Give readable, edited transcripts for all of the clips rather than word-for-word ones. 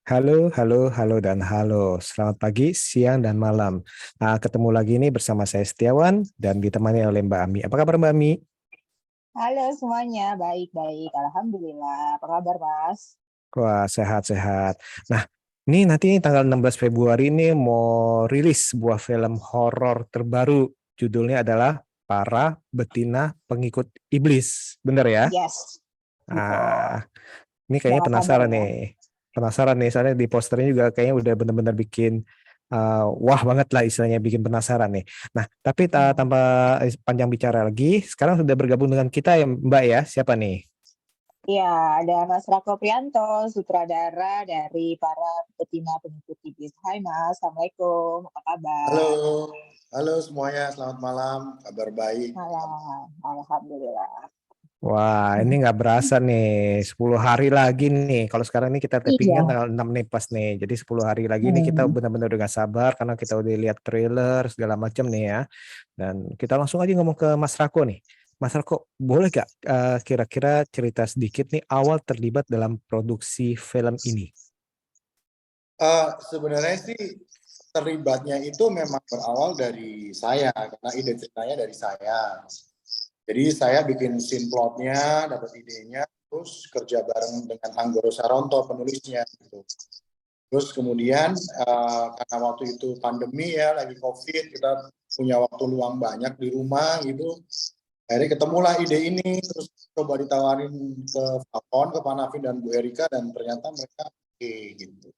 Halo, halo, halo, dan halo. Selamat pagi, siang, dan malam. Ketemu lagi nih bersama saya Setiawan dan ditemani oleh Mbak Ami. Apa kabar Mbak Ami? Halo semuanya, baik-baik. Alhamdulillah. Apa kabar, Mas? Wah, sehat-sehat. Nah, ini nanti tanggal 16 Februari ini mau rilis sebuah film horor terbaru. Judulnya adalah Para Betina Pengikut Iblis. Bener ya? Yes, betul. Ah, ini kayaknya Gimana kabar penasaran ya? nih. Penasaran nih, soalnya di posternya juga kayaknya udah bener-bener bikin wah banget lah istilahnya bikin penasaran nih. Nah, tapi Hmm. tanpa panjang bicara lagi, sekarang sudah bergabung dengan kita ya Mbak ya. Siapa nih? Iya, ada Mas Rako Prianto, sutradara dari para betina pengikut iblis. Hai Mas, Assalamualaikum. Apa Halo, kabar? halo semuanya, selamat malam, kabar baik. Malam. Alhamdulillah. Wah, ini nggak berasa nih, 10 hari lagi nih. Kalau sekarang ini kita tapping kan Iya. tanggal 6 nih pas nih. Jadi 10 hari lagi nih kita Hmm. benar-benar udah gak sabar karena kita udah lihat trailer segala macam nih ya. Dan kita langsung aja ngomong ke Mas Rako nih. Mas Rako, boleh gak kira-kira cerita sedikit nih awal terlibat dalam produksi film ini? Sebenarnya sih terlibatnya itu memang berawal dari saya, karena ide ceritanya dari saya. Jadi saya bikin scene plotnya, dapat idenya, terus kerja bareng dengan Anggoro Saronto penulisnya gitu. Terus kemudian karena waktu itu pandemi ya, lagi COVID, kita punya waktu luang banyak di rumah gitu. Akhirnya ketemulah ide ini, terus coba ditawarin ke Falcon, ke Panavin dan Bu Erika, dan ternyata mereka oke gitu.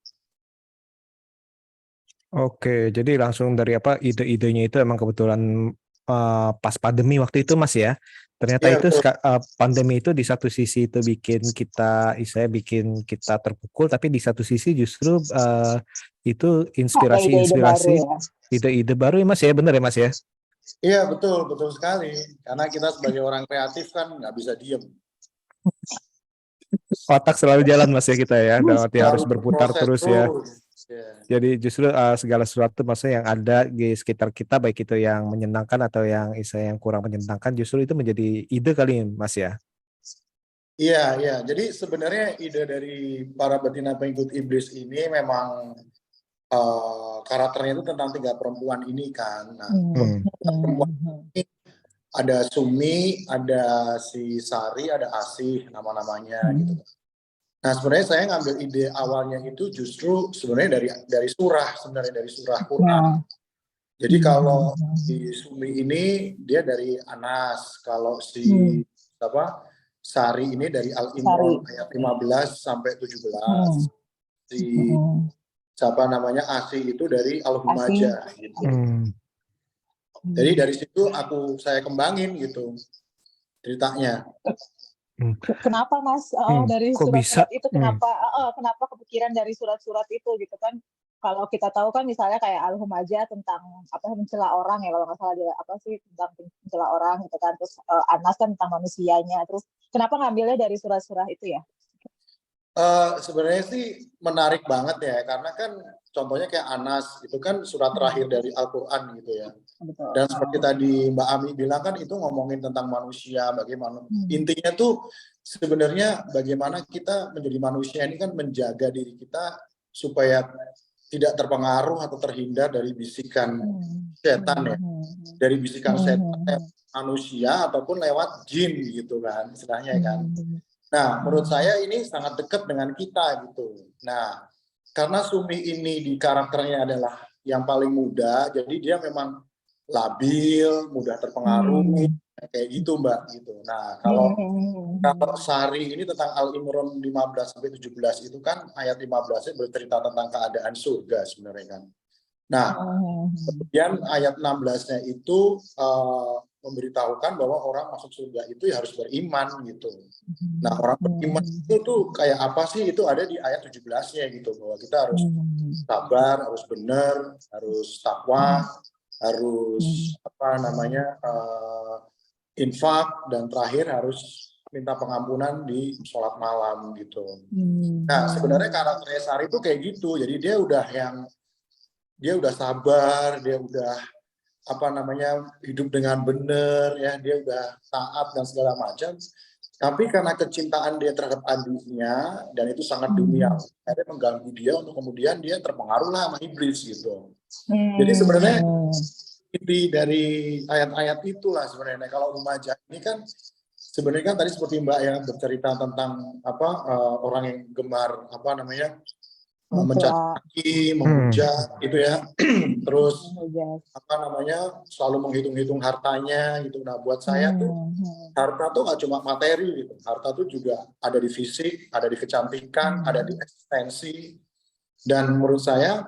Oke, jadi langsung dari apa ide-idenya itu emang kebetulan pas pandemi waktu itu Mas ya. Ternyata Iya itu betul. pandemi itu di satu sisi itu bikin kita, saya bikin kita terpukul, tapi di satu sisi justru itu Ada ide-ide baru inspirasi, ya? ide-ide baru ya Mas ya, benar ya Mas ya. Iya betul, betul sekali. Karena kita sebagai orang kreatif kan nggak bisa diem, Otak selalu jalan Mas ya kita ya, dan arti harus selalu berputar berproses terus ya. terus. Ya. Jadi justru segala sesuatu maksudnya yang ada di sekitar kita baik itu yang menyenangkan atau yang yang kurang menyenangkan justru itu menjadi ide kali Mas ya. Iya, iya. Jadi sebenarnya ide dari para betina pengikut iblis ini memang karakternya itu tentang tiga perempuan ini kan. Nah, Hmm. Hmm. perempuan Hmm. ini ada Sumi, ada si Sari, ada Asih nama-namanya gitu. Hmm. Nah, sebenarnya saya ngambil ide awalnya itu justru sebenarnya dari surah, sebenarnya dari surah Quran. Ya. Jadi Hmm. kalau si Sumi ini dia dari Anas, kalau Hmm. si apa Sari ini dari Al Sari. Imran ayat 15 sampai 17. Hmm. Si Hmm. siapa namanya Asi itu dari Al Asih. Humajah gitu. Hmm. Jadi Hmm. dari situ saya kembangin gitu ceritanya. Hmm. Kenapa Mas dari Kok bisa? surat-surat itu kenapa kepikiran dari surat-surat itu gitu kan? Kalau kita tahu kan misalnya kayak Al-Humajah tentang apa mencela orang ya kalau nggak salah dia apa sih tentang mencela orang gitu kan terus Anas kan tentang manusianya terus kenapa ngambilnya dari surat-surat itu ya? Sebenarnya sih menarik banget ya karena kan contohnya kayak Anas itu kan surat terakhir dari Al-Quran gitu ya. Betul. Dan seperti tadi Mbak Ami bilang kan itu ngomongin tentang manusia, bagaimana Hmm. intinya tuh sebenarnya bagaimana kita menjadi manusia ini kan menjaga diri kita supaya tidak terpengaruh atau terhindar dari bisikan setan ya, dari bisikan setan lewat manusia ataupun lewat jin gitu kan istilahnya kan. Nah, menurut saya ini sangat dekat dengan kita gitu. Nah, karena Sumi ini di karakternya adalah yang paling muda, jadi dia memang labil, mudah terpengaruh, kayak gitu Mbak gitu. Nah, kalau Sari ini tentang Al Imran 15 sampai 17 itu kan ayat 15-nya bercerita tentang keadaan surga sebenarnya kan. Nah, kemudian ayat 16-nya itu memberitahukan bahwa orang masuk surga itu ya harus beriman gitu. Nah, orang beriman itu tuh kayak apa sih? Itu ada di ayat 17-nya gitu bahwa kita harus sabar, harus benar, harus takwa, harus apa namanya infak dan terakhir harus minta pengampunan di sholat malam gitu. Nah, sebenarnya karakternya Sari itu kayak gitu. Jadi dia udah sabar, dia udah apa namanya hidup dengan benar ya, dia udah taat dan segala macam. Tapi karena kecintaan dia terhadap adiknya dan itu sangat duniawi, akhirnya mengganggu dia untuk kemudian dia terpengaruh lah sama iblis gitu. Jadi sebenarnya inti dari ayat-ayat itulah sebenarnya. Kalau remaja ini kan sebenarnya kan tadi seperti Mbak yang bercerita tentang apa orang yang gemar apa namanya mencaci maki, menghujat gitu ya. Terus apa namanya selalu menghitung-hitung hartanya gitu. Nah buat saya tuh harta tuh nggak cuma materi gitu. Harta tuh juga ada di fisik, ada di kecantikan, ada di eksistensi. Dan menurut saya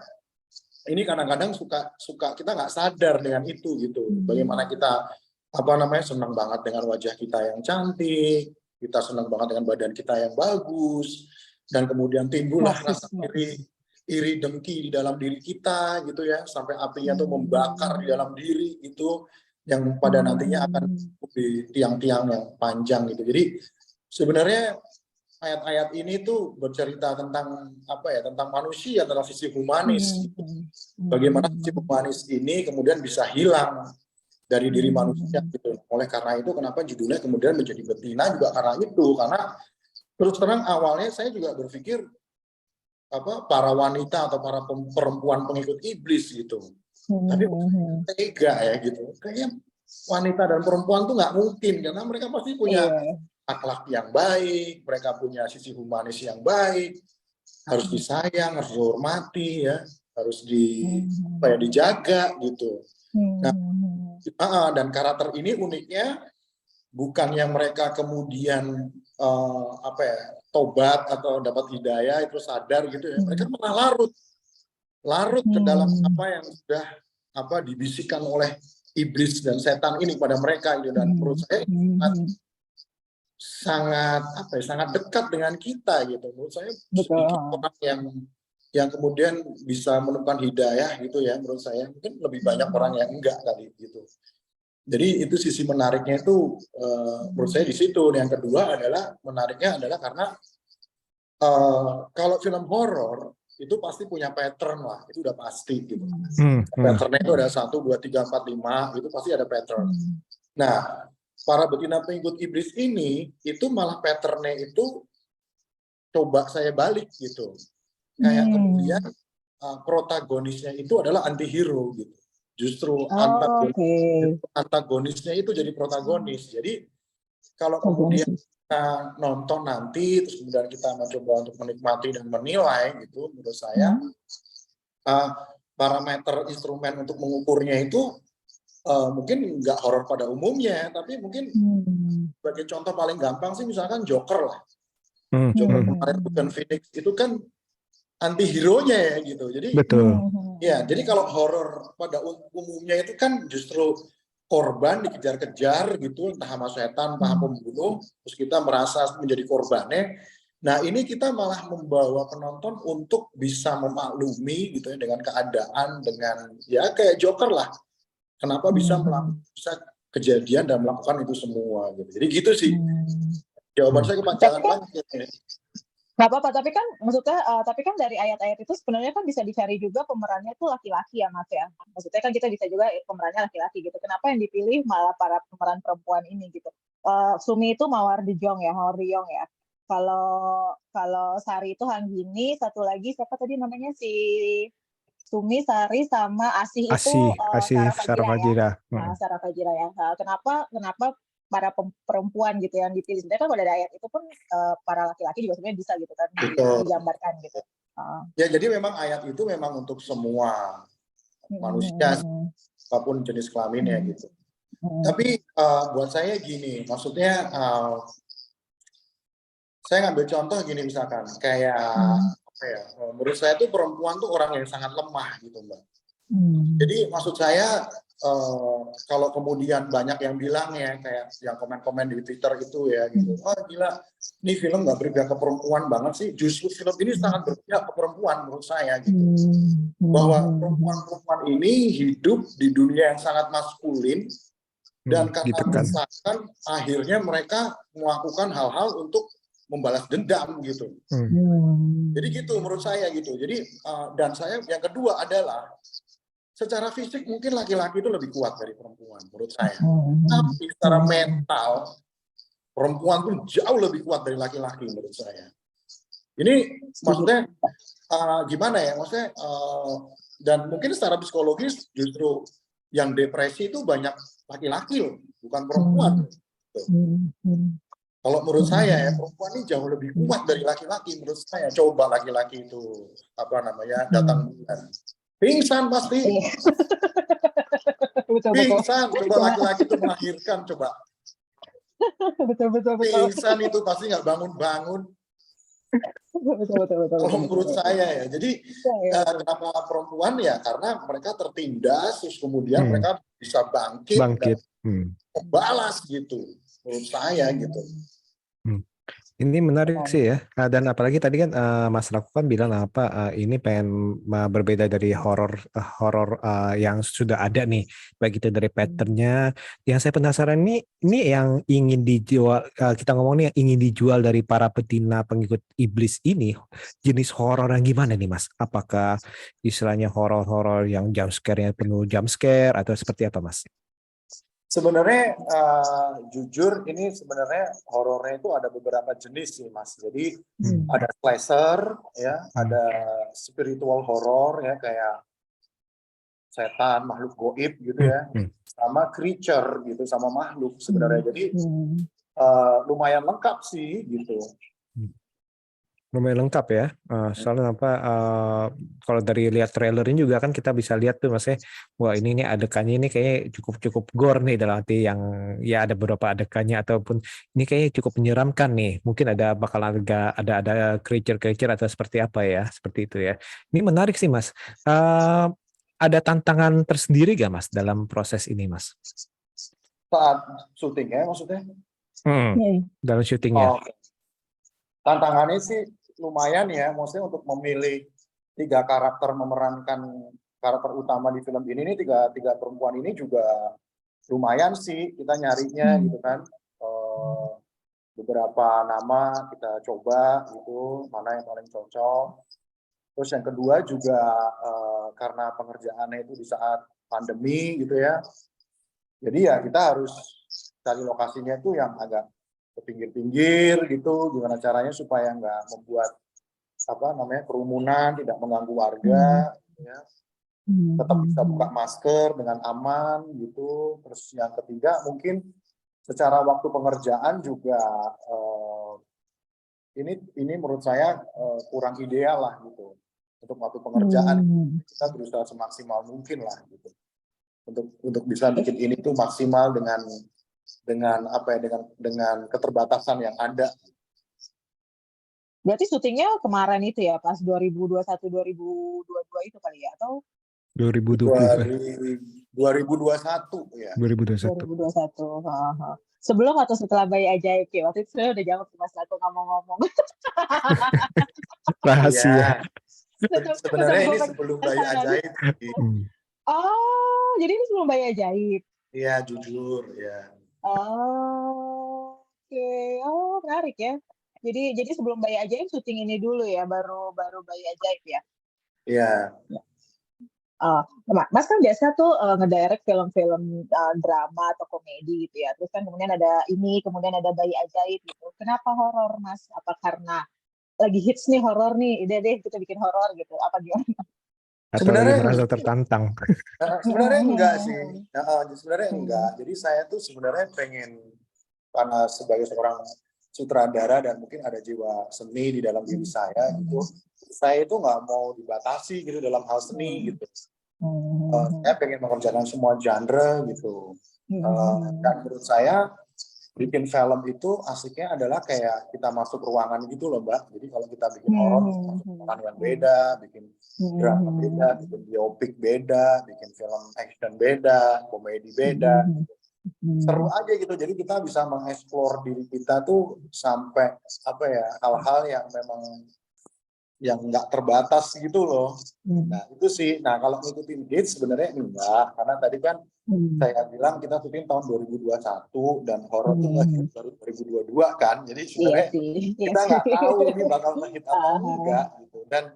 ini kadang-kadang suka kita nggak sadar dengan itu gitu. Bagaimana kita apa namanya senang banget dengan wajah kita yang cantik, kita senang banget dengan badan kita yang bagus, dan kemudian timbullah rasa iri dengki di dalam diri kita gitu ya, sampai apinya tuh membakar di dalam diri itu yang pada nantinya akan di tiang-tiang yang panjang gitu. Jadi sebenarnya ayat-ayat ini tuh bercerita tentang apa ya, tentang manusia, tentang sisi humanis. Bagaimana sisi humanis ini kemudian bisa hilang dari diri manusia gitu. Oleh karena itu kenapa judulnya kemudian menjadi betina juga karena itu. Karena terus terang awalnya saya juga berpikir apa para wanita atau para perempuan pengikut iblis gitu. Tapi tega ya gitu. Kayaknya wanita dan perempuan tuh nggak mungkin karena mereka pasti punya akhlak yang baik, mereka punya sisi humanis yang baik, harus disayang, harus dihormati ya, harus dijaga gitu. Nah, dan karakter ini uniknya bukan yang mereka kemudian apa ya tobat atau dapat hidayah itu sadar gitu ya, mereka malah larut ke dalam apa yang sudah apa dibisikkan oleh iblis dan setan ini pada mereka gitu. Dan menurut saya sangat apa ya, sangat dekat dengan kita gitu. Menurut saya sedikit orang yang kemudian bisa menemukan hidayah gitu ya, menurut saya mungkin lebih banyak orang yang enggak kali gitu. Jadi itu sisi menariknya itu menurut saya di situ. Yang kedua adalah menariknya adalah karena kalau film horor itu pasti punya pattern lah, itu udah pasti gitu. Patternnya itu ada 1, 2, 3, 4, 5, itu pasti ada pattern. Nah, para betina pengikut iblis ini itu malah patternnya itu coba saya balik gitu. Kayak kemudian protagonisnya itu adalah anti-hero gitu. Justru antagonisnya itu jadi protagonis. Jadi kalau kemudian kita nonton nanti, terus kemudian kita mencoba untuk menikmati dan menilai gitu, menurut saya parameter instrumen untuk mengukurnya itu mungkin nggak horor pada umumnya, tapi mungkin sebagai contoh paling gampang sih misalkan Joker lah. Joker kemarin bukan Phoenix itu kan anti-hero-nya ya gitu. Jadi ya, jadi kalau horor pada umumnya itu kan justru korban dikejar-kejar gitu, entah sama setan, entah pembunuh, terus kita merasa menjadi korbannya. Nah, ini kita malah membawa penonton untuk bisa memaklumi gitu ya dengan keadaan, dengan ya kayak Joker lah. Kenapa bisa kejadian dan melakukan itu semua gitu. Jadi gitu sih. Jawaban saya kepanjangan banget ya. Nggak apa-apa, tapi kan maksudnya, tapi kan dari ayat-ayat itu sebenarnya kan bisa dicari juga pemerannya tuh laki-laki ya Mas ya. Maksudnya kan kita bisa juga pemerannya laki-laki gitu. Kenapa yang dipilih malah para pemeran perempuan ini gitu? Sumi itu Mawar Dijong ya, Mawar Riyong ya. Kalau Sari itu Hanggini, satu lagi siapa tadi namanya si Sumi, Sari sama Asih itu Sarah Fajira ya. Sarah Fajira ya. Kenapa para perempuan gitu yang dipilih? Sebenarnya kan pada ayat itu pun para laki-laki juga sebenarnya bisa gitu kan digambarkan gitu. Ya jadi memang ayat itu memang untuk semua manusia apapun jenis kelaminnya gitu. Tapi buat saya gini, maksudnya saya ngambil contoh gini misalkan kayak apa ya, menurut saya tuh perempuan tuh orang yang sangat lemah gitu Mbak. Jadi maksud saya kalau kemudian banyak yang bilang ya kayak yang komen-komen di Twitter itu ya gitu, oh gila, ini film nggak berpihak ke perempuan banget sih. Justru film ini sangat berpihak ke perempuan menurut saya gitu, bahwa perempuan-perempuan ini hidup di dunia yang sangat maskulin dan karena desakan akhirnya mereka melakukan hal-hal untuk membalas dendam gitu. Jadi gitu menurut saya gitu. Jadi dan saya yang kedua adalah secara fisik mungkin laki-laki itu lebih kuat dari perempuan menurut saya. Tapi secara mental perempuan tuh jauh lebih kuat dari laki-laki menurut saya. Ini maksudnya gimana ya? Maksudnya dan mungkin secara psikologis justru yang depresi itu banyak laki-laki loh, bukan perempuan. Kalau menurut saya ya, perempuan ini jauh lebih kuat dari laki-laki menurut saya. Coba laki-laki itu datang bulan, pingsan pasti. Pingsan, coba laki-laki itu melahirkan, coba. Betul. Pingsan itu pasti nggak bangun-bangun. Betul. Kalau menurut saya ya, jadi kenapa perempuan ya, karena mereka tertindas, terus kemudian mereka bisa bangkit. Dan membalas gitu, menurut saya gitu. Ini menarik sih ya, dan apalagi tadi kan Mas Rako kan bilang ini pengen berbeda dari horor yang sudah ada nih, baik itu dari patternnya. Yang saya penasaran ini yang ingin dijual, kita ngomongnya yang ingin dijual dari para petina pengikut iblis ini, jenis horor yang gimana nih Mas? Apakah istilahnya horor-horor yang jump scare-nya penuh jump scare atau seperti apa Mas? Sebenarnya jujur ini sebenarnya horornya itu ada beberapa jenis sih Mas. Jadi ada slasher ya, ada spiritual horror ya, kayak setan, makhluk goib gitu ya, sama creature gitu, sama makhluk sebenarnya. Jadi lumayan lengkap sih gitu. Lumayan lengkap ya, soalnya kalau dari lihat trailernya juga kan kita bisa lihat tuh maksudnya, wah ini adegannya ini kayaknya cukup gore nih, dalam arti yang ya ada beberapa adegannya ataupun ini kayaknya cukup menyeramkan nih, mungkin bakal ada creature atau seperti apa ya, seperti itu ya. Ini menarik sih Mas. Ada tantangan tersendiri gak Mas dalam proses ini Mas? Saat syutingnya maksudnya? Dalam syutingnya. Tantangannya sih lumayan ya, maksudnya untuk memilih 3 karakter memerankan karakter utama di film ini tiga perempuan ini juga lumayan sih kita nyarinya gitu kan. Beberapa nama kita coba gitu, mana yang paling cocok. Terus yang kedua juga karena pengerjaannya itu di saat pandemi gitu ya, jadi ya kita harus cari lokasinya itu yang agak ke pinggir-pinggir gitu, gimana caranya supaya nggak membuat kerumunan, tidak mengganggu warga, ya. Tetap bisa buka masker dengan aman gitu. Terus yang ketiga mungkin secara waktu pengerjaan juga ini menurut saya kurang ideal lah gitu. Untuk waktu pengerjaan kita berusaha semaksimal mungkin lah gitu. Untuk bisa bikin ini tuh maksimal dengan keterbatasan yang ada. Berarti syutingnya kemarin itu ya, pas 2021-2022 itu kali ya, atau 2020? 2021 ya. 2021. Sebelum atau setelah Bayi Ajaib ya? Waktu itu saya udah jawab Mas Rako ngomong-ngomong. Rahasia. Sebenarnya ini sebelum Bayi Ajaib. Oh, jadi ini sebelum Bayi Ajaib? Iya, jujur ya. Oke. Oh, menarik ya. Jadi sebelum Bayi Ajaib syuting ini dulu ya, baru Bayi Ajaib ya? Iya. Mas kan biasa tuh ngedirect film-film drama atau komedi gitu ya. Terus kan kemudian ada ini, kemudian ada Bayi Ajaib gitu. Kenapa horor Mas? Apa karena lagi hits nih horor nih, udah deh kita bikin horor gitu? Apa gimana? Atau sebenarnya merasa tertantang? Sebenarnya enggak sih. Sebenarnya enggak. Jadi saya tuh sebenarnya pengen, karena sebagai seorang sutradara dan mungkin ada jiwa seni di dalam diri saya gitu, saya itu nggak mau dibatasi gitu dalam hal seni gitu. Saya pengen mengerjakan semua genre gitu. Dan menurut saya bikin film itu asiknya adalah kayak kita masuk ruangan gitu loh Mbak. Jadi kalau kita bikin horor, masuk ruangan yang beda, bikin drama beda, bikin biopik beda, bikin film action beda, komedi beda. Seru aja gitu. Jadi kita bisa mengeksplor diri kita tuh sampai hal-hal yang memang yang nggak terbatas gitu loh. Nah itu sih. Nah kalau ngikutin hits sebenarnya enggak, karena tadi kan saya bilang kita syuting tahun 2021 dan horor itu baru 2022 kan. Jadi sebenarnya kita nggak tahu ini bakal ngehit atau enggak gitu. Dan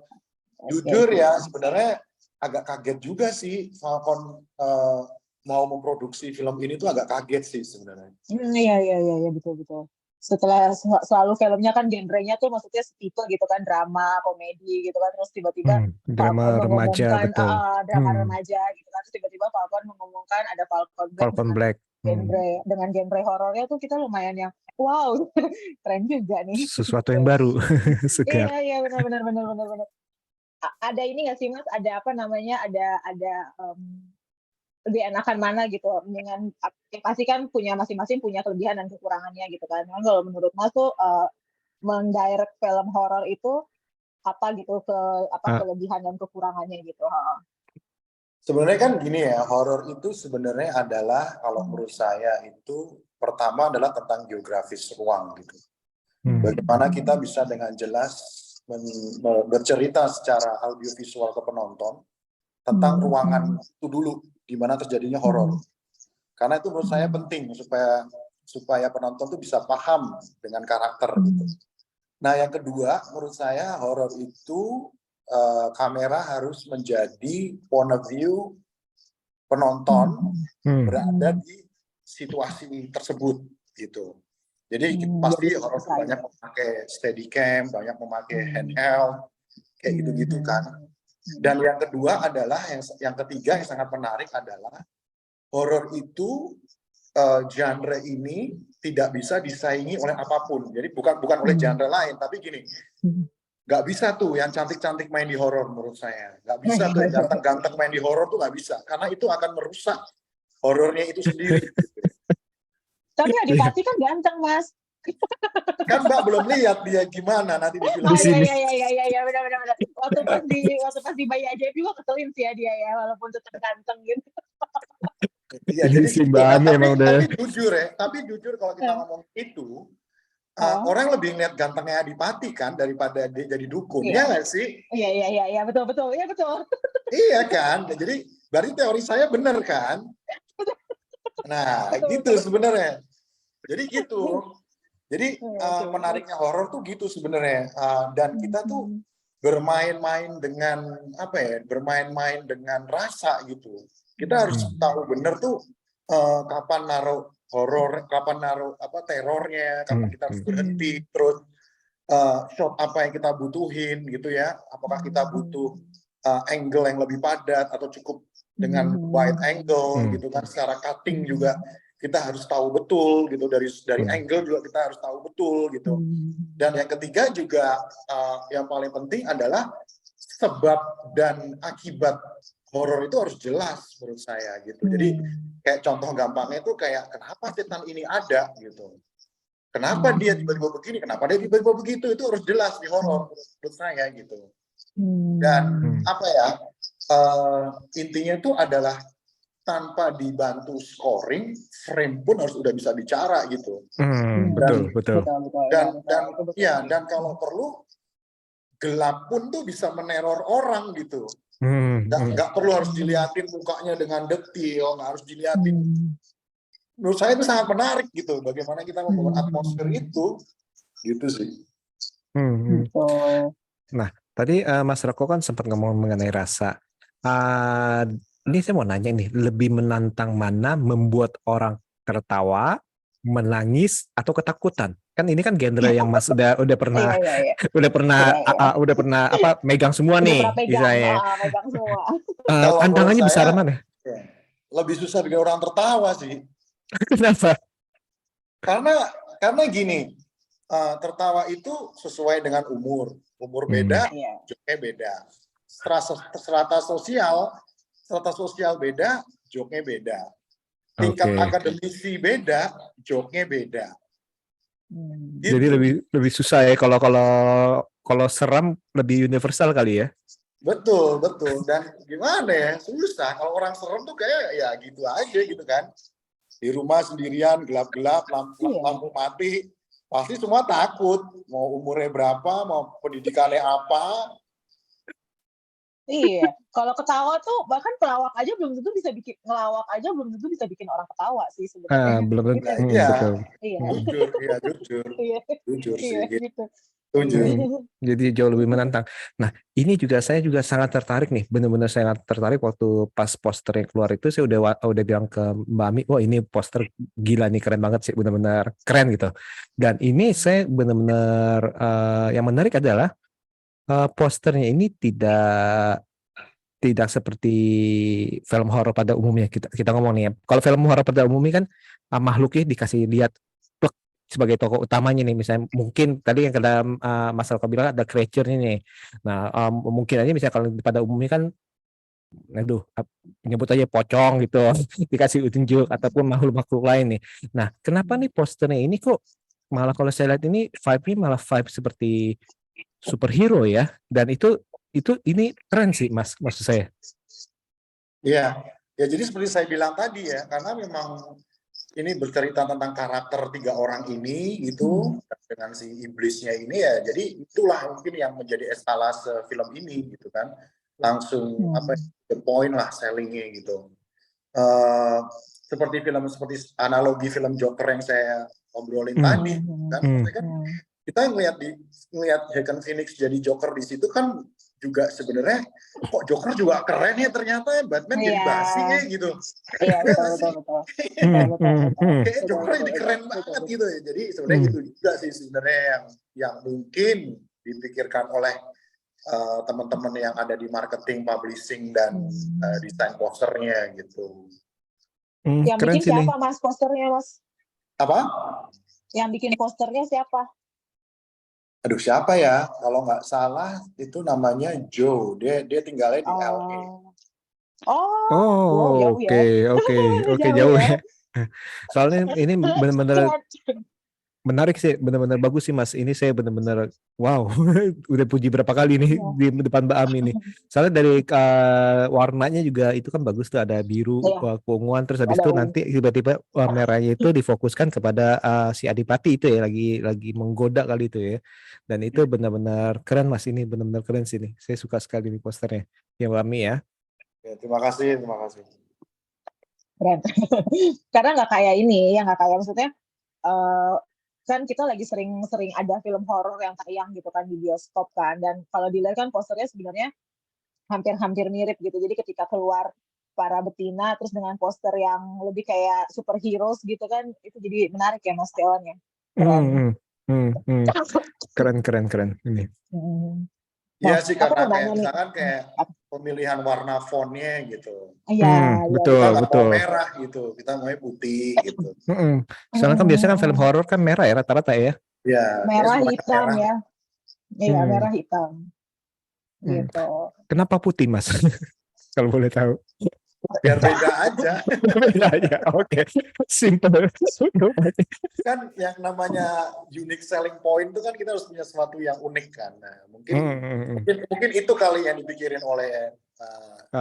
jujur ya sebenarnya agak kaget juga sih Falcon mau memproduksi film ini tuh agak kaget sih sebenarnya. Iya betul. setelah selalu filmnya kan genrenya tuh maksudnya setipe gitu kan, drama, komedi gitu kan, terus tiba-tiba Falcon Drama remaja, mengumumkan betul. drama remaja gitu kan, terus tiba-tiba Falcon mengumumkan ada Falcon Black Falcon Black. dengan genre horornya tuh kita lumayan yang wow, keren juga nih. Sesuatu yang baru, segar. Iya, benar. Ada ini nggak sih Mas? Ada apa namanya? Ada lebih enakan mana gitu dengan pasti kan masing-masing punya kelebihan dan kekurangannya gitu kan. Cuman kalau menurut Mas tuh mendirect film horor itu apa gitu kelebihan dan kekurangannya gitu. Sebenarnya kan gini ya, horor itu sebenarnya adalah kalau menurut saya itu pertama adalah tentang geografis ruang gitu. Bagaimana kita bisa dengan jelas bercerita secara audiovisual ke penonton tentang ruangan itu dulu di mana terjadinya horor. Karena itu menurut saya penting supaya penonton tuh bisa paham dengan karakter gitu. Nah, yang kedua menurut saya horor itu kamera harus menjadi point of view penonton berada di situasi tersebut gitu. Jadi pasti horor banyak memakai steadicam, banyak memakai handheld, kayak gitu-gitu kan. Dan yang kedua adalah yang ketiga yang sangat menarik adalah horor itu genre ini tidak bisa disaingi oleh apapun. Jadi bukan oleh genre lain, tapi gini. Nggak bisa tuh yang cantik-cantik main di horor menurut saya. Nggak bisa tuh yang ganteng-ganteng main di horor tuh nggak bisa. Karena itu akan merusak horornya itu sendiri. Tapi Adipati kan ganteng, Mas. Kan Mbak belum lihat dia gimana nanti di film. Iya, benar. Waktu pas di Bayi Ajaib juga keselin sih ya dia ya, walaupun tetap ganteng gitu. Iya, jadi si gitu. Mbak Nah, emang udah. Tapi jujur kalau kita ngomong itu, orang lebih ngeliat gantengnya Adipati kan daripada dia jadi dukun, ya nggak sih? Iya, betul. Iya kan, jadi berarti teori saya benar kan? Nah, gitu sebenarnya. Jadi gitu. Jadi menariknya horor tuh gitu sebenarnya. Dan kita tuh bermain-main dengan bermain-main dengan rasa gitu. Kita harus tahu bener tuh kapan naruh horor, kapan naruh terornya, kapan kita harus berhenti, terus shot apa yang kita butuhin gitu ya. Apakah kita butuh angle yang lebih padat atau cukup dengan wide angle gitu kan, secara cutting juga kita harus tahu betul gitu, dari angle juga kita harus tahu betul gitu. Dan yang ketiga juga yang paling penting adalah sebab dan akibat horor itu harus jelas menurut saya gitu. Jadi kayak contoh gampangnya itu kayak kenapa setan ini ada gitu. Kenapa dia tiba-tiba begini, kenapa dia tiba-tiba begitu, itu harus jelas di horor menurut saya gitu. Dan intinya itu adalah tanpa dibantu scoring, frame pun harus udah bisa bicara gitu. Betul. Dan kalau perlu gelap pun tuh bisa meneror orang gitu. Nggak perlu harus dilihatin mukanya dengan detail, nggak harus dilihatin. Menurut saya itu sangat menarik gitu. Bagaimana kita membangun atmosfer itu, gitu sih. Nah, tadi Mas Roko kan sempat ngomong mengenai rasa. Ini saya mau nanya nih, lebih menantang mana membuat orang tertawa, menangis atau ketakutan? Kan ini kan genre yang Mas udah pernah udah pernah megang semua nih, misalnya. Megang semua. Tantangannya besar mana? Lebih susah bikin orang tertawa sih. Kenapa? Karena gini, tertawa itu sesuai dengan umur beda, joknya beda. Strata sosial beda, joknya beda. Tingkat akademisi beda, joknya beda. Gitu. Jadi lebih susah ya kalau seram lebih universal kali ya. Betul. Dan gimana ya, susah. Kalau orang serem tuh kayak ya gitu aja gitu kan. Di rumah sendirian, gelap-gelap, lampu mati, pasti semua takut. Mau umurnya berapa, mau pendidikannya apa. Iya, kalau ketawa tuh bahkan pelawak aja belum tentu bisa bikin bikin orang ketawa sih sebenarnya. Belum tentu. Jujur sih. Gitu. Setuju. Jadi jauh lebih menantang. Nah, ini juga saya juga sangat tertarik nih, benar-benar sangat tertarik waktu pas poster yang keluar itu saya udah bilang ke Mbak Ami, wah ini poster gila nih, keren banget sih, benar-benar keren gitu. Dan ini saya benar-benar yang menarik adalah posternya ini tidak seperti film horor pada umumnya. Kita ngomong nih ya. Kalau film horor pada umumnya kan makhluknya dikasih lihat plek sebagai tokoh utamanya nih, misalnya mungkin tadi yang kata Mas Alko bilang ada creature-nya nih. Nah, mungkin aja misalnya kalau pada umumnya kan aduh nyebut aja pocong gitu dikasih tunjuk ataupun makhluk-makhluk lain nih. Nah, kenapa nih posternya ini kok malah kalau saya lihat ini vibe-nya malah vibe seperti superhero ya, dan itu ini keren sih Mas, maksud saya. Iya, ya jadi seperti saya bilang tadi ya, karena memang ini bercerita tentang karakter 3 orang ini gitu, dengan si iblisnya ini ya, jadi itulah mungkin yang menjadi eskalase film ini gitu kan, langsung apa the point lah sellingnya gitu. Seperti analogi film Joker yang saya obrolin tadi kan, maksudnya kan kita ngelihat Joaquin Phoenix jadi Joker di situ kan juga sebenarnya kok Joker juga keren ya ternyata ya, Batman jadi basi ya gitu. Iya, betul. Kayak Joker jadi keren banget gitu ya. Jadi sebenarnya itu juga sih sebenarnya yang mungkin dipikirkan oleh teman-teman yang ada di marketing, publishing dan desain posternya gitu. Yang Keren bikin sih nih. siapa Mas posternya Mas? Apa? Yang bikin posternya siapa? Aduh siapa ya? Kalau nggak salah itu namanya Joe. Dia tinggalnya di LA. Oh, jauh ya. Oke, jauh ya. Soalnya ini benar-benar menarik sih, benar-benar bagus sih Mas. Ini saya benar-benar wow, udah puji berapa kali nih di depan Mbak Ami nih. Soalnya dari warnanya juga itu kan bagus tuh, ada biru, keunguan, terus habis itu nanti tiba-tiba merahnya itu difokuskan kepada si Adipati itu ya, lagi menggoda kali itu ya. Dan itu benar-benar keren Mas, ini benar-benar keren sih nih. Saya suka sekali nih posternya. Ya Mbak Ami ya. Ya, terima kasih. Keren. Karena nggak kayak ini, ya nggak kayak maksudnya kan kita lagi sering ada film horor yang tayang gitu kan di bioskop kan, dan kalau dilihat kan posternya sebenarnya hampir mirip gitu. Jadi ketika keluar para betina terus dengan poster yang lebih kayak superhero gitu kan, itu jadi menarik ya Mas Teon ya. Keren ini. Iya sih, karena kayak misalkan kayak pemilihan warna fontnya gitu. Iya, betul. Kita nggak mau merah gitu, kita mau putih gitu. Soalnya kan biasanya kan film horor kan merah ya rata-rata ya. Ya, merah hitam merah. Ya. Iya, merah hitam. Gitu. Kenapa putih Mas? Kalau boleh tahu. Biar beda aja. Oke. Simple. Kan yang namanya unique selling point itu kan kita harus punya sesuatu yang unik kan. Nah, mungkin itu kali yang dipikirin oleh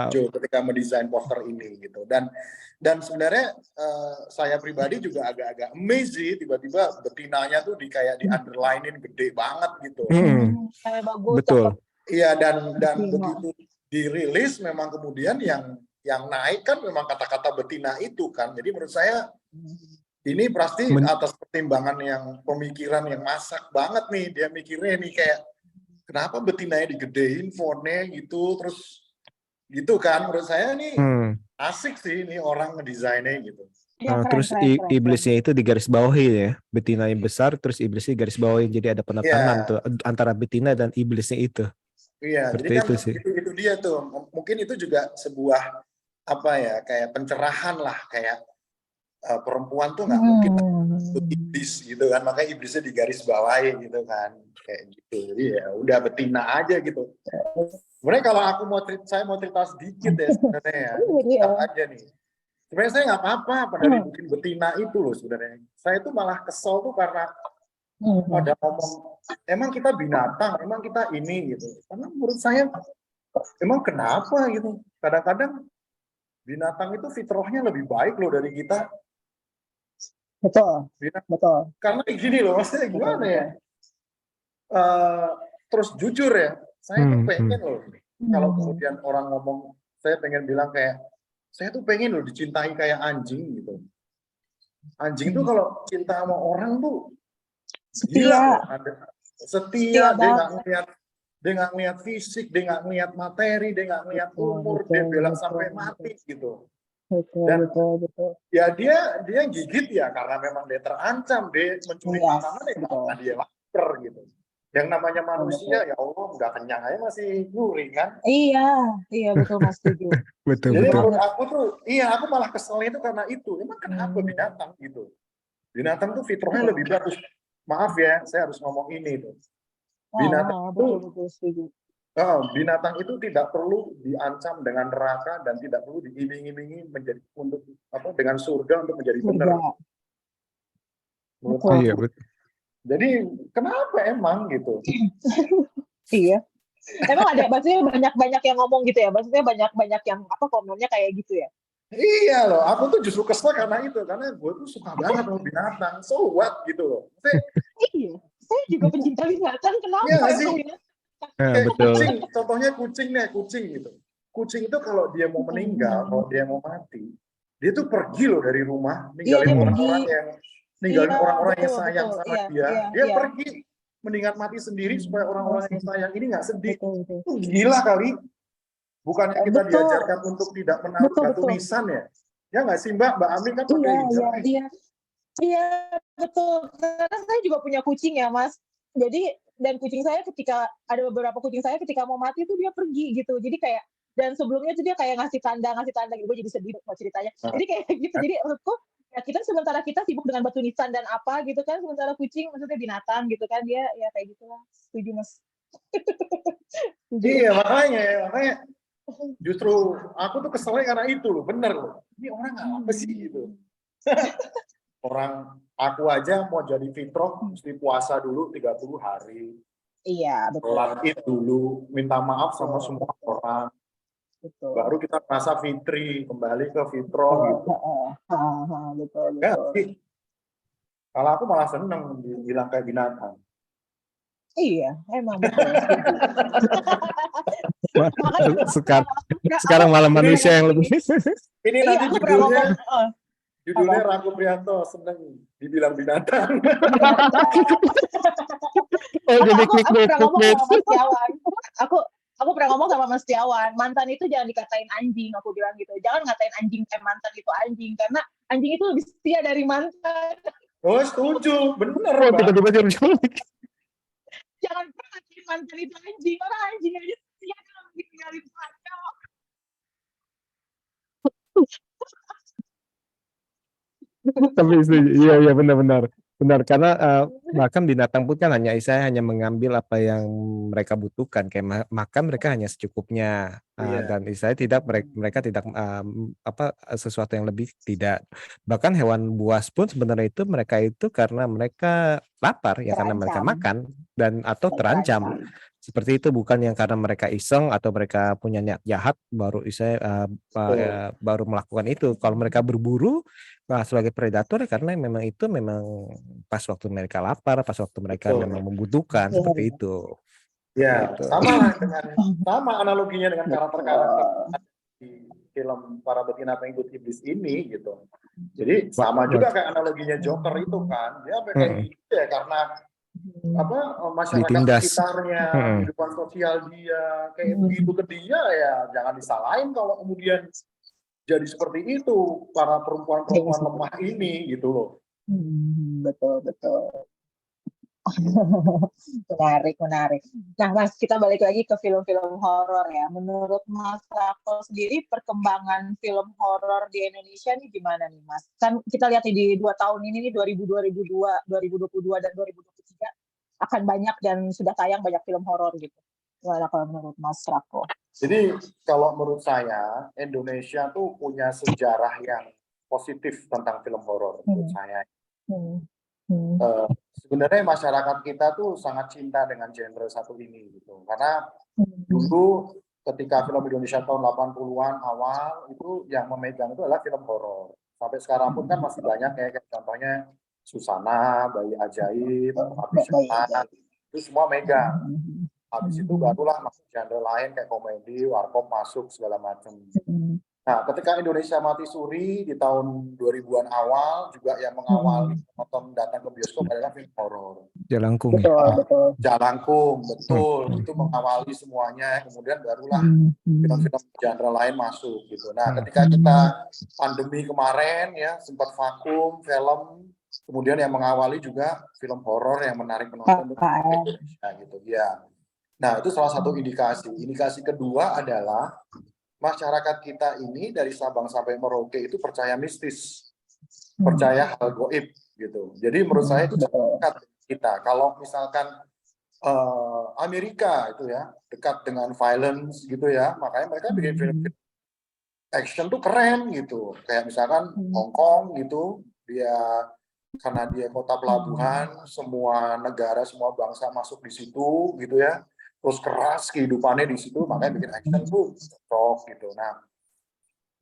Joe ketika mendesain poster ini gitu. Dan sebenarnya saya pribadi juga agak-agak amazed tiba-tiba betinanya tuh kayak di underline-in gede banget gitu. Kayak bagus. Betul. Iya, dan begitu dirilis memang kemudian yang naik kan memang kata-kata betina itu kan. Jadi menurut saya ini pasti atas pertimbangan yang pemikiran yang masak banget nih. Dia mikirnya nih kayak kenapa betinanya digedein fontnya gitu, terus gitu kan. Menurut saya nih asik sih ini orang ngedesainnya gitu. Ya, terus iblisnya itu di garis bawahi ya, betinanya besar terus iblisnya garis bawahi, jadi ada penekangan tuh antara betina dan iblisnya itu. Iya, jadi kan itu dia tuh. Mungkin itu juga sebuah apa ya, kayak pencerahan lah, kayak perempuan tuh nggak mungkin iblis gitu kan, makanya iblisnya di garis bawahi gitu kan, kayak gitu. Jadi ya udah betina aja gitu. Sebenarnya kalau aku saya mau cerita sedikit ya sebenarnya ya, aja nih. Sebenarnya saya nggak apa-apa pada dibikin betina itu loh sebenarnya. Saya tuh malah kesel tuh karena pada ngomong emang kita binatang, emang kita ini gitu. Karena menurut saya emang kenapa gitu? Kadang-kadang binatang itu fitrahnya lebih baik loh dari kita. Betul. Karena gini loh, maksudnya gimana ya? Terus jujur ya, saya tuh pengen loh. Kalau kemudian orang ngomong, saya pengen bilang kayak saya tuh pengen loh dicintai kayak anjing gitu. Anjing tuh kalau cinta sama orang tuh setia. Setia, dia nggak banget. ngeliat, dia nggak ngeliat fisik, dia nggak ngeliat materi, dia nggak ngeliat umur, dia bela sampai mati gitu. Dan Betul. ya dia gigit ya karena memang dia terancam, dia mencuri Iya, makanan ya betul. karena dia lapar gitu. Yang namanya manusia Betul. ya Allah nggak kenyang aja masih nyuri kan. Iya betul Mas, setuju. Betul, Jadi betul. menurut aku tuh, iya aku malah kesel itu karena itu. Emang kenapa binatang gitu? Binatang tuh fitrahnya lebih bagus. Maaf ya, saya harus ngomong ini tuh. Betul setuju. Binatang itu tidak perlu diancam dengan neraka dan tidak perlu diiming-imingi menjadi untuk apa dengan surga untuk menjadi benar. Menurut Betul. Iya, aku. betul. Jadi kenapa emang gitu? Iya. Emang ada, maksudnya banyak yang ngomong gitu ya, maksudnya banyak yang apa komennya kayak gitu ya. Iya loh, aku tuh justru kesel karena itu, karena gue tuh suka banget sama binatang. So what gitu loh. Iya, saya juga pencinta binatang, Iya kenapa nggak ya sih? binatang? Nah, Kayak betul. kucing, contohnya kucing nih, kucing gitu. Kucing itu kalau dia mau meninggal, kalau dia mau mati, dia tuh pergi loh dari rumah, Iya, ninggalin dia orang-orang pergi. yang Iya, orang-orang yang betul. sayang sama dia Iya. pergi. Mendingan mati sendiri supaya orang-orang yang sayang ini nggak sedih. Betul. Itu gila kali. Bukannya kita Betul. diajarkan untuk tidak menaruh batu nisan ya? Ya nggak sih Mbak? Mbak Amin kan pakai hijab nih. Iya, betul. Karena saya juga punya kucing ya, Mas. Jadi, dan kucing saya ada beberapa kucing saya ketika mau mati tuh dia pergi gitu. Jadi kayak, dan sebelumnya tuh dia kayak ngasih tanda gitu. Gue jadi sedih mau ceritanya. Jadi kayak gitu. Jadi menurutku, ya sementara kita sibuk dengan batu nisan dan apa gitu kan, sementara kucing maksudnya binatang gitu kan, dia ya kayak gitu lah. Setuju, Mas. Iya, makanya justru aku tuh keselnya karena itu loh, bener loh. Ini orang apa sih gitu? Orang aku aja mau jadi fitrah mesti puasa dulu 30 hari. Iya, betul. Sholat Id dulu, minta maaf sama semua orang. Betul. Baru kita merasa fitri, kembali ke fitrah gitu. Betul. Ya, kalau aku malah seneng dibilang kayak binatang. Iya, emang betul. Sekarang malah manusia yang lebih. Ini nanti judulnya Rangga Prianto seneng dibilang binatang. Aku pernah ngomong sama Mas Tiawan, mantan itu jangan dikatain anjing, aku bilang gitu. Jangan ngatain anjing mantan itu anjing, karena anjing itu lebih setia dari mantan. Oh, setuju, bener Mbak. Jangan pernah ngatain mantan itu anjing, orang anjing aja setia kalau ditinggalin pacar. Tapi iya benar karena bahkan binatang pun kan hanya mengambil apa yang mereka butuhkan, kayak makan mereka hanya secukupnya, dan istilahnya mereka tidak sesuatu yang lebih tidak. Bahkan hewan buas pun sebenarnya mereka itu karena mereka lapar ya, karena mereka makan dan atau terancam. Seperti itu, bukan yang karena mereka iseng atau mereka punya niat jahat baru baru melakukan itu. Kalau mereka berburu sebagai predator karena memang pas waktu mereka lapar, pas waktu mereka memang membutuhkan, seperti itu. Ya, sama analoginya dengan karakter-karakter di film Para Betina Pengikut Iblis ini gitu. Jadi sama juga kayak analoginya Joker itu kan, dia kayak gitu ya karena masyarakat sekitarnya, kehidupan sosial dia kayak begitu ke dia, ya jangan disalahin kalau kemudian jadi seperti itu para perempuan-perempuan lemah ini gitu loh. Betul. Menarik. Nah, Mas, kita balik lagi ke film-film horor ya. Menurut Mas Rako sendiri, perkembangan film horor di Indonesia nih gimana nih, Mas? Kan kita lihat di 2 tahun ini nih, 2022 dan 2023 akan banyak dan sudah tayang banyak film horor gitu. Gimana kalau menurut Mas Rako? Jadi kalau menurut saya, Indonesia tuh punya sejarah yang positif tentang film horor menurut saya. Sebenarnya masyarakat kita tuh sangat cinta dengan genre satu ini gitu. Karena dulu ketika film Indonesia tahun 80-an awal itu yang memegang itu adalah film horor. Sampai sekarang pun kan masih banyak kayak contohnya Susana, Bayi Ajaib, Api Setan, itu semua megang. Habis itu barulah masuk genre lain kayak komedi, warkop masuk segala macam. Nah, ketika Indonesia Mati Suri di tahun 2000-an awal juga yang mengawali penonton datang ke bioskop adalah film horor. Jalangkung ya. Betul. Jalangkung, betul, itu mengawali semuanya. Kemudian barulah film-film genre lain masuk gitu. Nah, ketika kita pandemi kemarin ya sempat vakum film, kemudian yang mengawali juga film horor yang menarik penonton untuk Indonesia gitu ya. Nah, itu salah satu indikasi. Indikasi kedua adalah masyarakat kita ini dari Sabang sampai Merauke itu percaya mistis, percaya hal goib gitu. Jadi menurut saya itu dekat kita. Kalau misalkan Amerika itu ya dekat dengan violence gitu ya, makanya mereka bikin film action tuh keren gitu. Kayak misalkan Hong Kong gitu, karena dia kota pelabuhan, semua negara, semua bangsa masuk di situ gitu ya. Terus keras kehidupannya di situ, makanya bikin action tuh cocok gitu. Nah,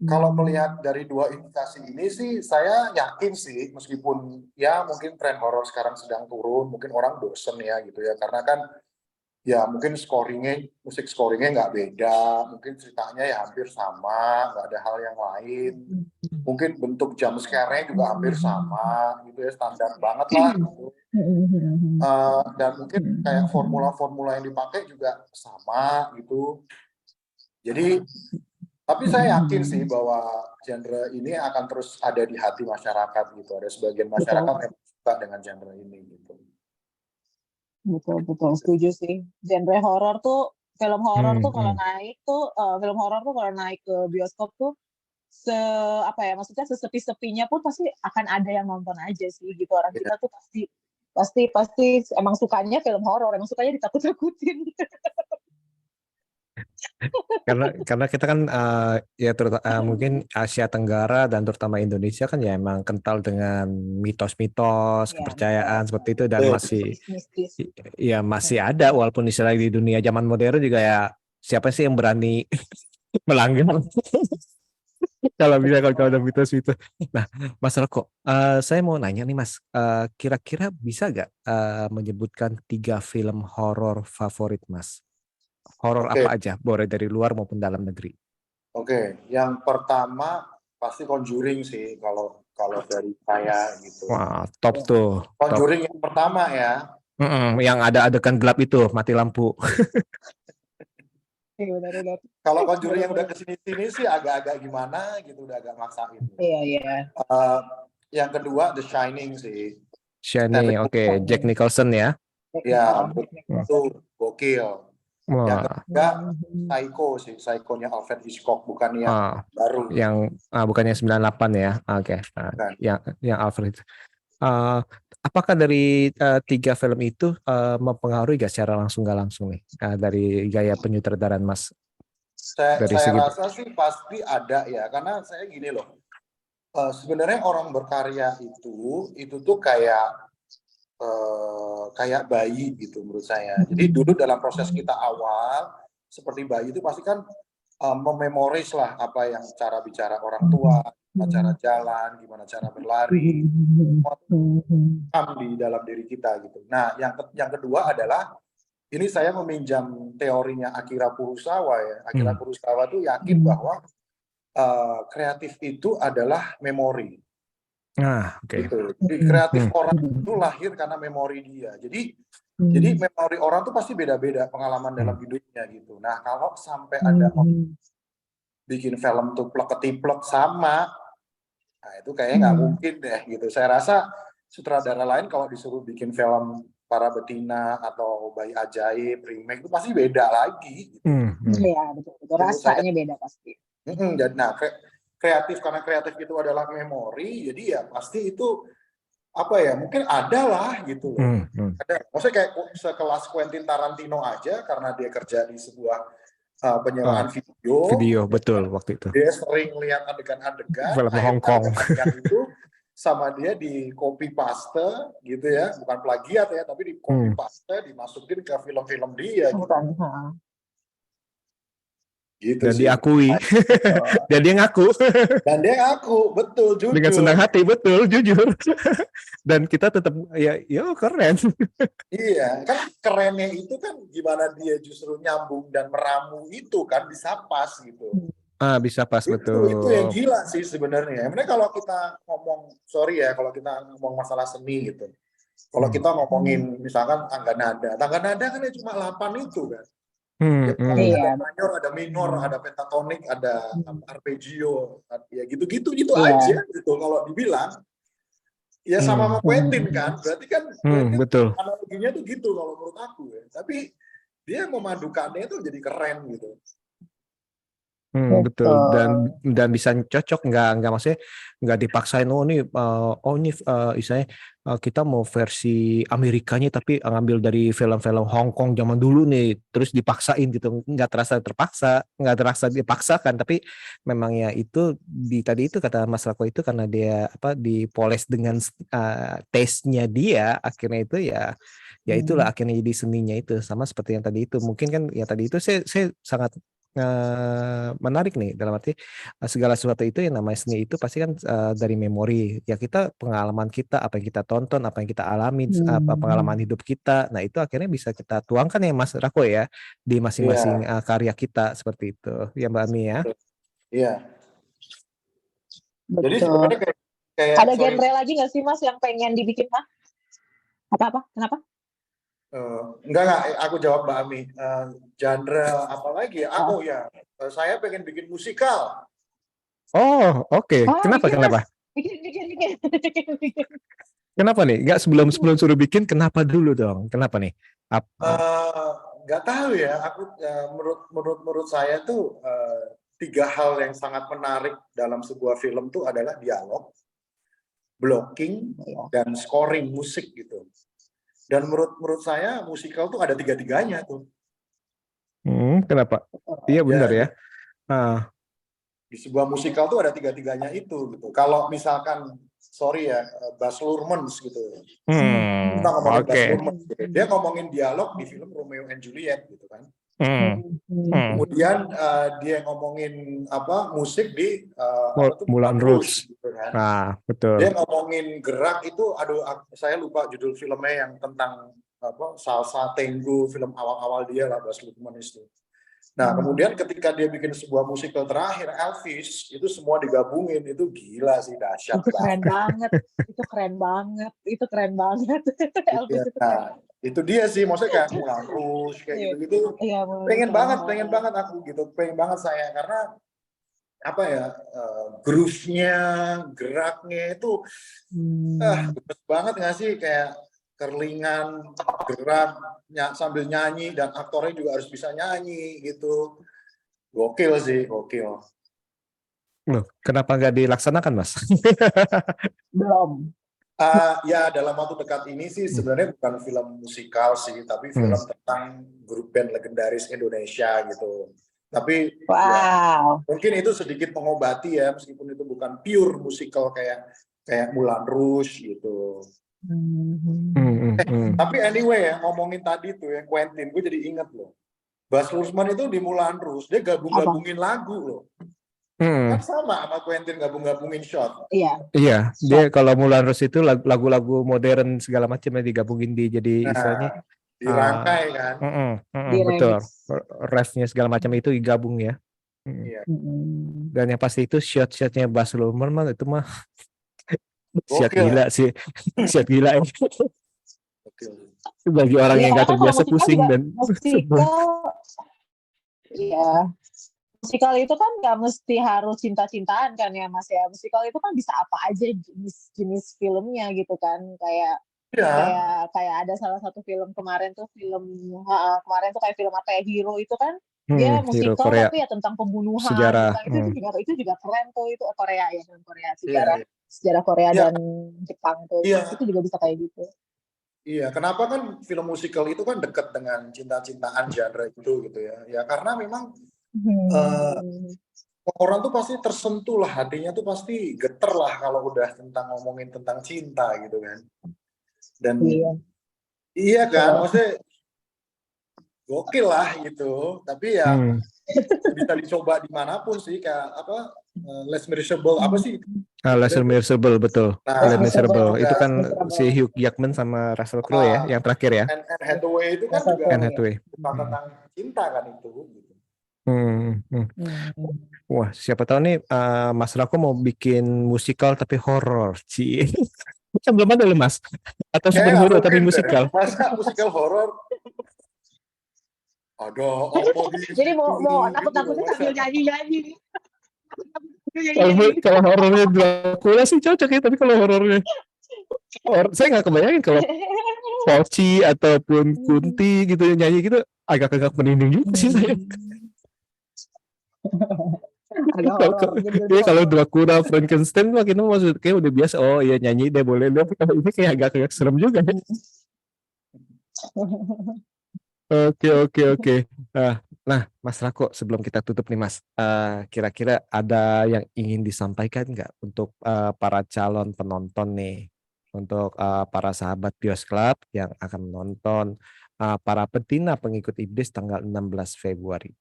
kalau melihat dari dua indikasi ini sih, saya yakin sih, meskipun ya mungkin tren horor sekarang sedang turun, mungkin orang bosen ya gitu ya, karena kan ya mungkin musik scoringnya nggak beda, mungkin ceritanya ya hampir sama, nggak ada hal yang lain, mungkin bentuk jump scare-nya juga hampir sama gitu ya, standar banget lah gitu. Dan mungkin kayak formula-formula yang dipakai juga sama gitu. Jadi, tapi saya yakin sih bahwa genre ini akan terus ada di hati masyarakat gitu. Ada sebagian masyarakat yang suka dengan genre ini gitu. Betul, setuju sih. Genre horor tuh, film horor tuh kalau naik tuh, film horor tuh kalau naik ke bioskop tuh maksudnya sesepi-sepinya pun pasti akan ada yang nonton aja sih gitu. Orang kita tuh pasti emang sukanya film horor, emang sukanya ditakut-takutin. Karena kita kan ya mungkin Asia Tenggara dan terutama Indonesia kan ya emang kental dengan mitos-mitos, kepercayaan seperti itu, dan masih ada, walaupun istilahnya di dunia zaman modern juga ya siapa sih yang berani melanggar kalau ada mitos-mitos. Nah, Mas Roko, saya mau nanya nih Mas, kira-kira bisa gak menyebutkan 3 film horor favorit Mas? Horor apa aja, boleh dari luar maupun dalam negeri. Oke, yang pertama pasti Conjuring sih kalau dari saya gitu. Wah, top tuh. Conjuring yang pertama ya. Yang ada adegan gelap itu, mati lampu. Kalau Conjuring yang udah kesini-sini sih agak-agak gimana gitu, udah agak maksain. Iya. Yang kedua The Shining sih. Shining, oke. Jack Nicholson ya. Ya, itu gokil. Yang ketiga Psycho sih, Psycho-nya Alfred Hitchcock, bukan yang baru. Yang bukannya 98 ya. Oke. Yang Alfred. Apakah dari 3 film itu mempengaruhi gak secara langsung gak langsung nih dari gaya penyutradaraan Mas? Saya rasa sih pasti ada ya, karena saya gini loh. Sebenarnya orang berkarya itu tuh kayak bayi gitu menurut saya. Jadi dulu dalam proses kita awal seperti bayi itu pasti kan memoris lah apa yang cara bicara orang tua, cara jalan, gimana cara berlari, di dalam diri kita gitu. Nah, yang kedua adalah ini saya meminjam teorinya Akira Kurosawa ya. Akira Kurosawa tuh yakin bahwa kreatif itu adalah memori. Gitu. Jadi kreatif orang itu lahir karena memori dia. Jadi memori orang tuh pasti beda-beda pengalaman dalam hidupnya gitu. Nah, kalau sampai ada bikin film tuh plek-ketiplek sama, nah itu kayaknya nggak mungkin deh gitu. Saya rasa sutradara lain kalau disuruh bikin film Para Betina atau Bayi Ajaib, remake itu pasti beda lagi. Gitu. Iya, betul. Rasanya beda pasti. Nah, kreatif, karena kreatif itu adalah memori, jadi ya pasti itu mungkin ada lah gitu loh. Maksudnya kayak sekelas Quentin Tarantino aja, karena dia kerja di sebuah penyewaan video betul waktu itu. Dia sering lihat adegan-adegan film Hong Kong itu sama dia di copy paste gitu ya, bukan plagiat ya, tapi di copy paste dimasukin ke film-film dia gitu. Gitu dan sih. Diakui dan dia ngaku betul, jujur dengan senang hati, betul, jujur. Dan kita tetap ya keren. Iya, kan kerennya itu kan gimana dia justru nyambung dan meramu itu kan bisa pas gitu. Bisa pas Itu yang betul. gila sih sebenarnya. Sebenarnya kalau kita ngomong, sorry ya, kalau kita ngomong masalah seni gitu. Kalau kita ngomongin misalkan tangga nada kan ya cuma 8 itu kan. Hmm, Ya, hmm, ada Iya. mayor, ada minor, ada pentatonik, ada arpeggio, ya gitu-gitu itu Iya. aja gitu. Kalau dibilang ya sama sama Quentin kan, berarti kan Quentin betul. analoginya tuh gitu kalau menurut aku ya. Tapi dia memadukannya itu jadi keren gitu. Betul Betul. dan bisa cocok nggak maksudnya nggak dipaksain ini istilahnya kita mau versi Amerikanya tapi ngambil dari film-film Hong Kong zaman dulu nih terus dipaksain gitu nggak terasa dipaksakan tapi memang ya itu tadi itu kata Mas Rako itu karena dia dipoles dengan taste-nya dia akhirnya itu ya itulah akhirnya jadi seninya itu sama seperti yang tadi itu mungkin kan ya tadi itu saya sangat menarik nih dalam arti segala sesuatu itu yang namanya seni itu pasti kan dari memori ya kita pengalaman kita apa yang kita tonton apa yang kita alami pengalaman hidup kita nah itu akhirnya bisa kita tuangkan ya Mas Rako ya di masing-masing Iya, karya kita seperti itu ya Mbak Ami ya. iya. Jadi Betul. sebenarnya kayak Ada sorry, genre lagi nggak sih Mas yang pengen dibikin Mas? Apa-apa? Kenapa? enggak, aku jawab Mbak Ami. Genre apa lagi ya? Oh, Saya pengen bikin musikal. Oh oke. Kenapa bikin Mas. kenapa Bikin. kenapa nih nggak sebelum sebelum suruh bikin kenapa dulu dong kenapa nih apa Nggak tahu ya. Aku menurut saya tuh tiga hal yang sangat menarik dalam sebuah film tuh adalah dialog, blocking, dan scoring musik gitu. Dan menurut saya musikal tuh ada tiga-tiganya tuh. kenapa iya benar Ya, ya. Ah, di sebuah musikal tuh ada tiga-tiganya itu gitu. Kalau misalkan sorry ya, Baz Luhrmann gitu. Kita ngomongin Baz oke. Luhrmann gitu. Dia ngomongin dialog di film Romeo and Juliet gitu kan. Hmm, hmm. Kemudian dia ngomongin musik di Moulin Moulin Rouge Rouge. gitu kan. Nah, betul. Dia ngomongin gerak itu saya lupa judul filmnya yang tentang salsa tango, film awal-awal dia lah Baz Luhrmann itu. Nah, kemudian ketika dia bikin sebuah musikal terakhir, Elvis, itu semua digabungin, itu gila sih, dahsyat Itu keren banget. banget. Itu keren banget. Itu keren banget. Elvis itu keren. Nah, itu dia sih, maksudnya kayak Moulin Rouge, kayak gitu-gitu. Iya, Pengen banget aku gitu, pengen banget saya, karena groove-nya, geraknya itu, bagus banget nggak sih, kayak kerlingan, gerak, sambil nyanyi, dan aktornya juga harus bisa nyanyi gitu. Gokil sih, gokil. Loh, kenapa nggak dilaksanakan, Mas? Belum. Ya dalam waktu dekat ini sih sebenarnya bukan film musikal sih, tapi film tentang grup band legendaris Indonesia gitu. Tapi ya, mungkin itu sedikit mengobati ya, meskipun itu bukan pure musikal kayak Moulin Rouge gitu. Tapi anyway ya, ngomongin tadi tuh yang Quentin, gue jadi inget loh. Baz Luhrmann itu di Moulin Rouge, dia gabung-gabungin lagu loh. Kan sama Quentin gabung-gabungin shot. Iya, dia kalau Moulin Rouge itu lagu-lagu modern segala macam yang digabungin jadi istilahnya dirangkai kan. Betul. Refnya segala macam itu digabung ya. Iya. Dan yang pasti itu shot-shotnya Baz Luhrmann itu mah shot Gokil. gila sih. Shot gila ya. Bagi orang yang nggak terbiasa pusing dan musikal. Iya. Musikal itu kan nggak mesti harus cinta-cintaan kan ya Mas ya. Musikal itu kan bisa apa aja jenis filmnya gitu kan. Kayak ada salah satu film kemarin tuh kayak film apa ya, Hero itu kan dia musikal tapi ya tentang pembunuhan sejarah. Itu juga keren tuh, itu Korea ya, film Korea, sejarah Korea dan Jepang tuh. Itu juga bisa kayak gitu. Iya, kenapa kan film musikal itu kan dekat dengan cinta-cintaan genre itu gitu ya. Ya karena memang orang tuh pasti tersentuh lah, hatinya tuh pasti geter lah kalau udah ngomongin tentang cinta gitu kan. Dan iya kan, maksudnya gokil lah gitu. Tapi ya bisa dicoba dimanapun sih, kayak Les Miserables apa sih? Les Miserables, betul. Les Miserables itu kan si Hugh Jackman sama Russell Crowe ya, yang terakhir ya. Anne Hathaway itu kan juga tentang cinta kan itu. Gitu. Wah, siapa tahu nih Mas Rako mau bikin musikal tapi horor, Ci. Kan belum ada loh Mas. Atau Kayak nggak superhero tapi mungkin deh. musikal. Masa musikal horor? Ada apa di Jadi situ mau gitu loh nakut-nakutin masa. sambil nyanyi-nyanyi. Kalau Nyanyi-nyanyi. kalau horornya Dracula sih cocok ya, tapi kalau horornya saya nggak kebayangin kalau Poci ataupun Kunti gitu yang nyanyi gitu agak-agak merinding juga sih saya. Agak horor, jadi lebih Iya kalau horor. Dracula, Frankenstein makin maksud kayak udah biasa. Oh iya nyanyi deh boleh deh. Kalau ini kayak agak-agak serem juga ya. Oke. Nah, Mas Rako, sebelum kita tutup nih Mas, kira-kira ada yang ingin disampaikan nggak untuk para calon penonton nih, untuk para sahabat Bios Club yang akan menonton para petina pengikut iblis tanggal 16 Februari.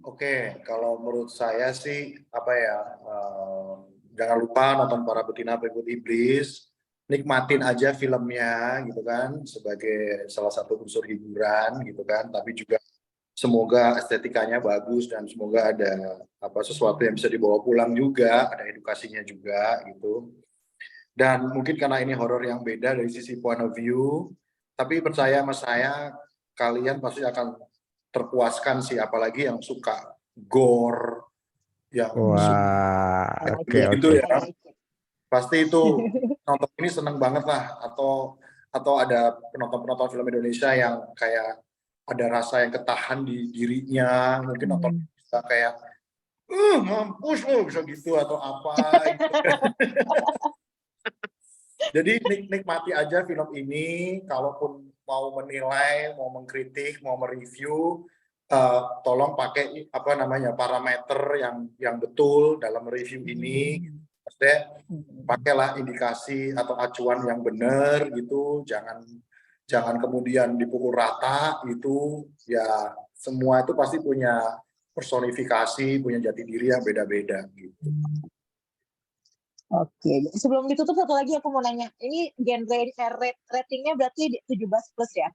Oke, kalau menurut saya sih apa ya, jangan lupa nonton para betina pengikut iblis, nikmatin aja filmnya gitu kan sebagai salah satu unsur hiburan gitu kan, tapi juga semoga estetikanya bagus dan semoga ada sesuatu yang bisa dibawa pulang juga, ada edukasinya juga gitu. Dan mungkin karena ini horor yang beda dari sisi point of view, tapi percaya sama saya kalian pasti akan terpuaskan sih, apalagi yang suka gore, yang Wah, I like oke it. gitu ya, I like it. pasti itu nonton ini seneng banget lah. Atau ada penonton-penonton film Indonesia yang kayak ada rasa yang ketahan di dirinya, mungkin nonton bisa kayak mampus lo bisa gitu atau apa gitu. Jadi nikmati aja film ini. Kalaupun mau menilai, mau mengkritik, mau mereview, tolong pakai parameter yang betul dalam review ini. Maksudnya pakailah indikasi atau acuan yang benar gitu. Jangan kemudian dipukul rata gitu. Ya semua itu pasti punya personifikasi, punya jati diri yang beda-beda gitu. Oke, sebelum ditutup satu lagi aku mau nanya, ini genre ratingnya berarti 17 plus ya?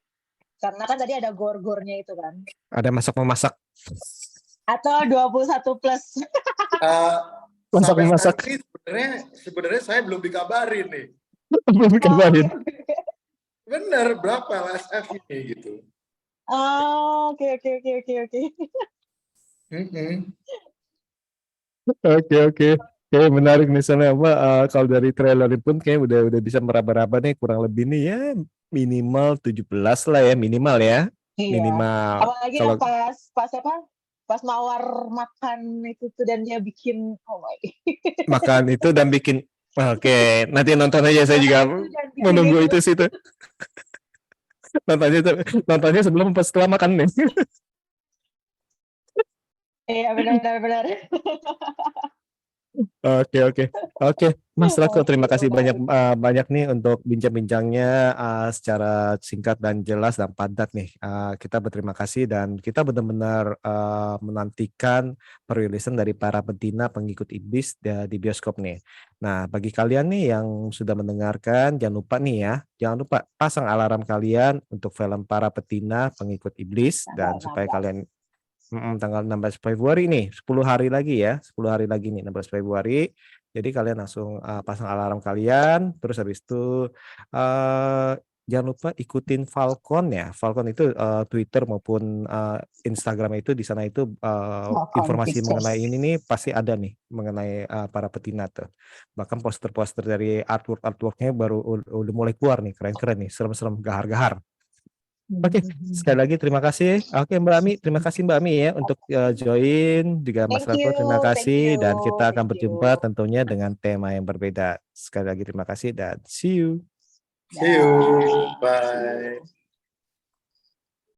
Karena kan tadi ada gore-gore-nya itu kan? ada masak-memasak. Atau 21 plus? Sampai Masak-memasak. sekarang ini sebenarnya saya belum dikabarin nih. Belum dikabarin. Bener berapa LSF ini gitu. Oke. Oke. Kayak menarik misalnya kalau dari trailer pun kayak udah bisa meraba-raba nih kurang lebih nih ya minimal 17 lah ya minimal ya. Iya. Minimal. Apalagi Kalau yang pas Mawar makan itu tuh dan dia bikin makan itu dan bikin oke, nanti nonton aja saya juga menunggu itu sih tuh. Nontonnya sebelum pas setelah makan nih. Iya benar. Oke, Mas Rako, terima kasih banyak nih untuk bincang-bincangnya secara singkat dan jelas dan padat nih. Kita berterima kasih dan kita benar-benar menantikan perilisan dari para betina pengikut iblis di bioskop nih. Nah, bagi kalian nih yang sudah mendengarkan, jangan lupa pasang alarm kalian untuk film para betina pengikut iblis dan supaya kalian tanggal 16 Februari nih, 10 hari lagi ya, 10 hari lagi nih 16 Februari. Jadi kalian langsung pasang alarm kalian, terus habis itu jangan lupa ikutin Falcon ya. Falcon itu Twitter maupun Instagram itu di sana itu informasi mengenai ini nih pasti ada nih mengenai para petina tuh. Bahkan poster-poster dari artworknya baru udah mulai keluar nih, keren-keren nih, serem-serem, gahar-gahar. Oke, sekali lagi terima kasih. Oke, Mbak Ami, terima kasih Mbak Ami ya untuk join. Juga Mas Rako, terima kasih. Dan kita akan berjumpa tentunya dengan tema yang berbeda. Sekali lagi terima kasih dan see you. See you. Bye.